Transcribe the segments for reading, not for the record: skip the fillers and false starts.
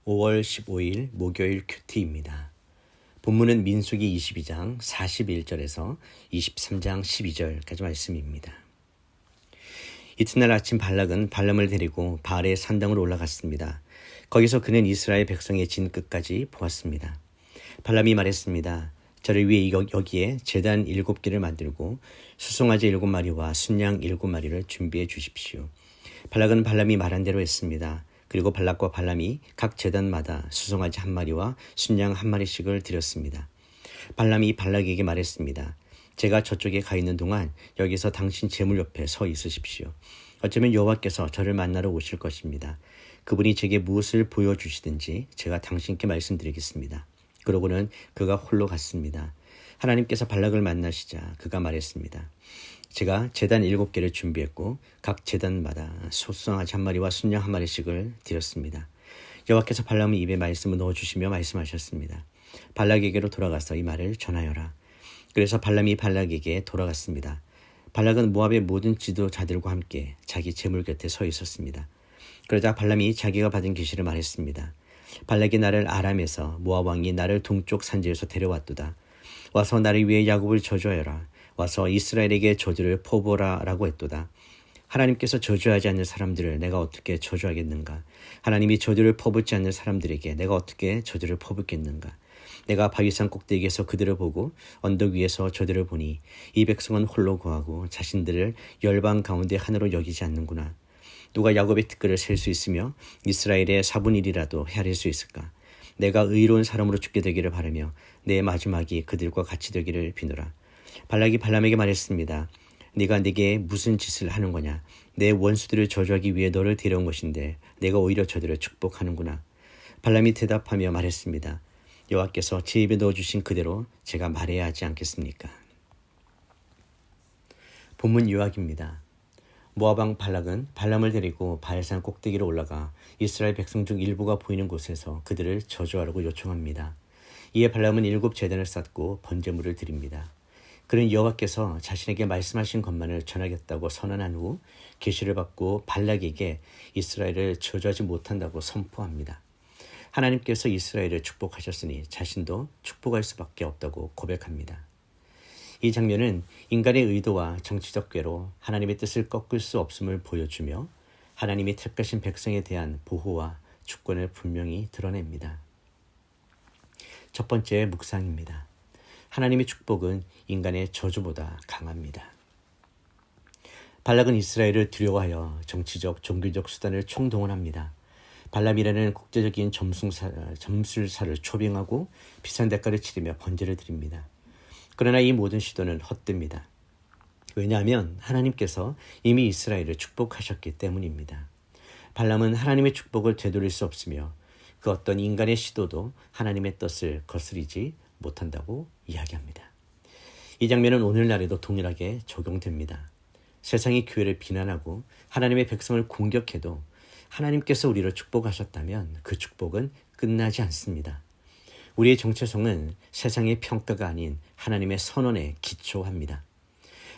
5월 15일 목요일 큐티입니다. 본문은 민수기 22장 41절에서 23장 12절까지 말씀입니다. 이튿날 아침 발락은 발람을 데리고 바알의 산당으로 올라갔습니다. 거기서 그는 이스라엘 백성의 진 끝까지 보았습니다. 발람이 말했습니다. 저를 위해 여기에 제단 7개를 만들고 수송아지 7마리와 순양 7마리를 준비해 주십시오. 발락은 발람이 말한 대로 했습니다. 그리고 발락과 발람이 각 제단마다 수송아지 1마리와 순양 1마리씩을 드렸습니다. 발람이 발락에게 말했습니다. 제가 저쪽에 가 있는 동안 여기서 당신 제물 옆에 서 있으십시오. 어쩌면 여호와께서 저를 만나러 오실 것입니다. 그분이 제게 무엇을 보여주시든지 제가 당신께 말씀드리겠습니다. 그러고는 그가 홀로 갔습니다. 하나님께서 발락을 만나시자 그가 말했습니다. 제가 제단 7개를 준비했고 각 제단마다 소수송아지 1마리와 순양 1마리씩을 드렸습니다. 여호와께서 발람의 입에 말씀을 넣어주시며 말씀하셨습니다. 발락에게로 돌아가서 이 말을 전하여라. 그래서 발람이 발락에게 돌아갔습니다. 발락은 모압의 모든 지도자들과 함께 자기 제물 곁에 서 있었습니다. 그러자 발람이 자기가 받은 계시를 말했습니다. 발락이 나를 아람에서 모압 왕이 나를 동쪽 산지에서 데려왔도다. 와서 나를 위해 야곱을 저주하여라. 와서 이스라엘에게 저주를 퍼부어라 라고 했도다. 하나님께서 저주하지 않는 사람들을 내가 어떻게 저주하겠는가? 하나님이 저주를 퍼붓지 않는 사람들에게 내가 어떻게 저주를 퍼붓겠는가? 내가 바위산 꼭대기에서 그들을 보고 언덕 위에서 저들을 보니 이 백성은 홀로 거하고 자신들을 열방 가운데 하나로 여기지 않는구나. 누가 야곱의 티끌을 셀 수 있으며 이스라엘의 4분의 1이라도 헤아릴 수 있을까? 내가 의로운 사람으로 죽게 되기를 바라며 내 마지막이 그들과 같이 되기를 비노라. 발락이 발람에게 말했습니다. 네가 내게 무슨 짓을 하는 거냐? 내 원수들을 저주하기 위해 너를 데려온 것인데 내가 오히려 저들을 축복하는구나. 발람이 대답하며 말했습니다. 여호와께서 제 입에 넣어주신 그대로 제가 말해야 하지 않겠습니까? 본문 요약입니다. 모압 왕 발락은 발람을 데리고 바알산 꼭대기로 올라가 이스라엘 백성 중 일부가 보이는 곳에서 그들을 저주하라고 요청합니다. 이에 발람은 7 제단을 쌓고 번제물을 드립니다. 그는 여호와께서 자신에게 말씀하신 것만을 전하겠다고 선언한 후 계시를 받고 발락에게 이스라엘을 저주하지 못한다고 선포합니다. 하나님께서 이스라엘을 축복하셨으니 자신도 축복할 수밖에 없다고 고백합니다. 이 장면은 인간의 의도와 정치적 꾀로 하나님의 뜻을 꺾을 수 없음을 보여주며 하나님이 택하신 백성에 대한 보호와 주권을 분명히 드러냅니다. 첫 번째 묵상입니다. 하나님의 축복은 인간의 저주보다 강합니다. 발락은 이스라엘을 두려워하여 정치적, 종교적 수단을 총동원합니다. 발람이라는 국제적인 점술사를 초빙하고 비싼 대가를 치르며 번제를 드립니다. 그러나 이 모든 시도는 헛됩니다. 왜냐하면 하나님께서 이미 이스라엘을 축복하셨기 때문입니다. 발람은 하나님의 축복을 되돌릴 수 없으며 그 어떤 인간의 시도도 하나님의 뜻을 거스리지 못한다고 이야기합니다. 이 장면은 오늘날에도 동일하게 적용됩니다. 세상이 교회를 비난하고 하나님의 백성을 공격해도 하나님께서 우리를 축복하셨다면 그 축복은 끝나지 않습니다. 우리의 정체성은 세상의 평가가 아닌 하나님의 선언에 기초합니다.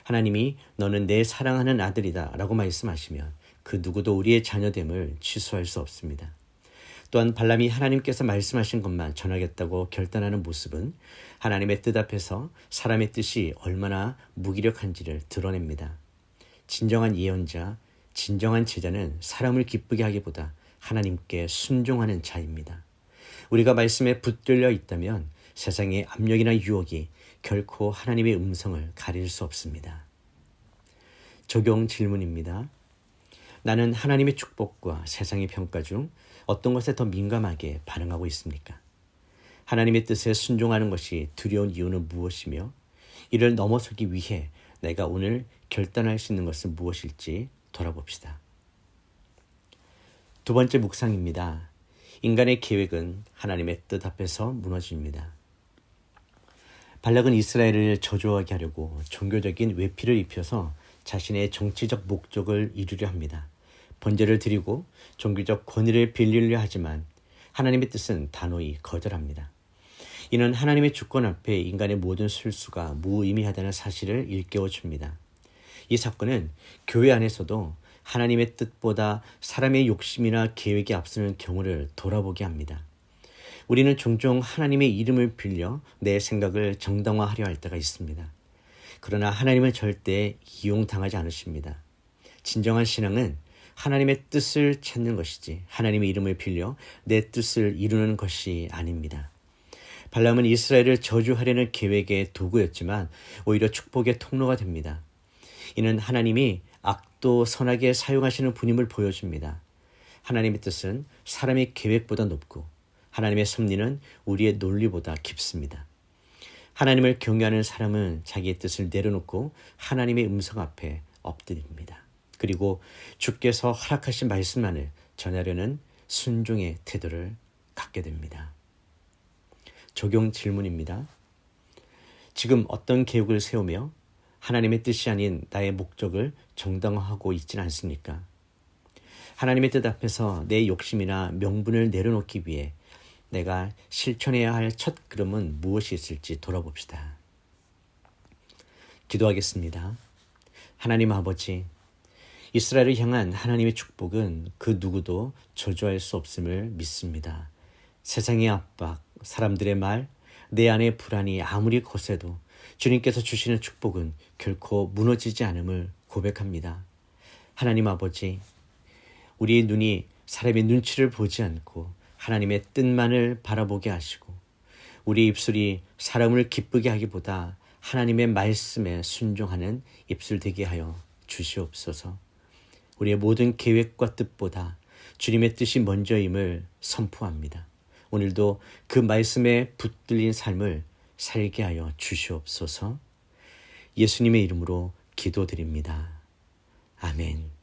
하나님이 너는 내 사랑하는 아들이다 라고 말씀하시면 그 누구도 우리의 자녀됨을 취소할 수 없습니다. 또한 발람이 하나님께서 말씀하신 것만 전하겠다고 결단하는 모습은 하나님의 뜻 앞에서 사람의 뜻이 얼마나 무기력한지를 드러냅니다. 진정한 예언자, 진정한 제자는 사람을 기쁘게 하기보다 하나님께 순종하는 자입니다. 우리가 말씀에 붙들려 있다면 세상의 압력이나 유혹이 결코 하나님의 음성을 가릴 수 없습니다. 적용 질문입니다. 나는 하나님의 축복과 세상의 평가 중 어떤 것에 더 민감하게 반응하고 있습니까? 하나님의 뜻에 순종하는 것이 두려운 이유는 무엇이며 이를 넘어서기 위해 내가 오늘 결단할 수 있는 것은 무엇일지 돌아봅시다. 두 번째 묵상입니다. 인간의 계획은 하나님의 뜻 앞에서 무너집니다. 발락은 이스라엘을 저주하게 하려고 종교적인 외피를 입혀서 자신의 정치적 목적을 이루려 합니다. 번제를 드리고 종교적 권위를 빌리려 하지만 하나님의 뜻은 단호히 거절합니다. 이는 하나님의 주권 앞에 인간의 모든 술수가 무의미하다는 사실을 일깨워 줍니다. 이 사건은 교회 안에서도 하나님의 뜻보다 사람의 욕심이나 계획이 앞서는 경우를 돌아보게 합니다. 우리는 종종 하나님의 이름을 빌려 내 생각을 정당화하려 할 때가 있습니다. 그러나 하나님은 절대 이용당하지 않으십니다. 진정한 신앙은 하나님의 뜻을 찾는 것이지 하나님의 이름을 빌려 내 뜻을 이루는 것이 아닙니다. 발람은 이스라엘을 저주하려는 계획의 도구였지만 오히려 축복의 통로가 됩니다. 이는 하나님이 악도 선하게 사용하시는 분임을 보여줍니다. 하나님의 뜻은 사람의 계획보다 높고 하나님의 섭리는 우리의 논리보다 깊습니다. 하나님을 경외하는 사람은 자기의 뜻을 내려놓고 하나님의 음성 앞에 엎드립니다. 그리고 주께서 허락하신 말씀만을 전하려는 순종의 태도를 갖게 됩니다. 적용 질문입니다. 지금 어떤 계획을 세우며 하나님의 뜻이 아닌 나의 목적을 정당화하고 있지는 않습니까? 하나님의 뜻 앞에서 내 욕심이나 명분을 내려놓기 위해 내가 실천해야 할 첫 걸음은 무엇이 있을지 돌아봅시다. 기도하겠습니다. 하나님 아버지, 이스라엘을 향한 하나님의 축복은 그 누구도 저주할 수 없음을 믿습니다. 세상의 압박, 사람들의 말, 내 안의 불안이 아무리 거세도 주님께서 주시는 축복은 결코 무너지지 않음을 고백합니다. 하나님 아버지, 우리의 눈이 사람의 눈치를 보지 않고 하나님의 뜻만을 바라보게 하시고 우리 입술이 사람을 기쁘게 하기보다 하나님의 말씀에 순종하는 입술 되게 하여 주시옵소서. 우리의 모든 계획과 뜻보다 주님의 뜻이 먼저임을 선포합니다. 오늘도 그 말씀에 붙들린 삶을 살게 하여 주시옵소서. 예수님의 이름으로 기도드립니다. 아멘.